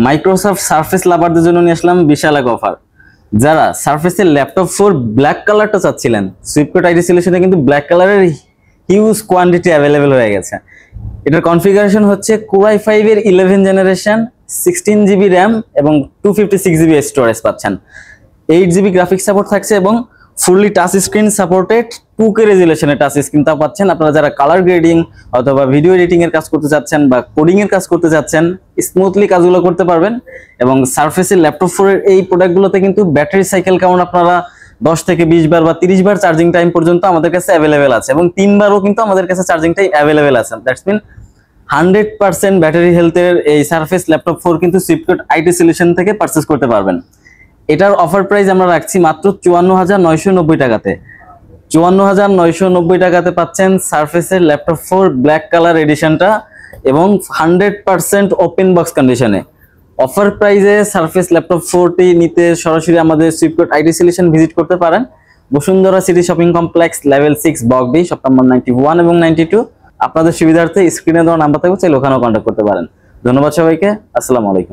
Microsoft surface লাভারদের জন্য নিয়ে আসলাম বিশাল এক অফার। যারা সারফেসের ল্যাপটপ 4 ব্ল্যাক কালারটা চাচ্ছিলেন, সুইপকোড আইডি সলিউশনে কিন্তু ব্ল্যাক কালারের হিউজ কোয়ান্টিটি অ্যাভেলেবেল হয়ে গেছে। এটার কনফিগারেশন হচ্ছে Core i5 এর 11 জেনারেশন, 16 জিবি র্যাম এবং 256 জিবি স্টোরেজ পাচ্ছেন। 8 জিবি গ্রাফিক্স সাপোর্ট থাকছে এবং fully touch screen supported 2K রেজুলেশনের টাচ স্ক্রিনটা পাচ্ছেন। আপনারা যারা কালার গ্রেডিং অথবা ভিডিও এডিটিং এর কাজ করতে চাচ্ছেন বা কোডিং এর কাজ করতে চাচ্ছেন, স্মুথলি কাজগুলো করতে পারবেন। এবং সারফেসের ল্যাপটপ 4 এর এই প্রোডাক্টগুলোতে কিন্তু ব্যাটারি সাইকেল কাউন্ট আপনারা 10 থেকে 20 বার বা 30 বার চার্জিং টাইম পর্যন্ত আমাদের কাছে অ্যাভেলেবেল আছে এবং 3 বারও কিন্তু আমাদের কাছে চার্জিং টাইম অ্যাভেলেবেল আছে। দ্যাটস মিন 100% ব্যাটারি হেলথের এই সারফেস ল্যাপটপ 4 কিন্তু সুইপকোড আইটি সলিউশন থেকে পারচেজ করতে পারবেন। এটার অফার প্রাইস আমরা রাখছি মাত্র 54,990 টাকাতে। 54,990 টাকাতে পাচ্ছেন সারফেসের ল্যাপটপ 4 ব্ল্যাক কালার এডিশনটা এবং 100% ওপেন বক্স কন্ডিশনে। অফার প্রাইসে সারফেস ল্যাপটপ 4টি নিতে সরাসরি আমাদের সুইপকোড আইটি সলিউশন ভিজিট করতে পারেন। Bashundhara city shopping complex, level 6, block B, shop number 91 এবং 92। আপনাদের সুবিধার্থে স্ক্রিনে দেওয়া নাম্বার থাকবে, চাইলে ওখানেও কন্ট্যাক্ট করতে পারেন। ধন্যবাদ সবাইকে। আসসালামু আলাইকুম।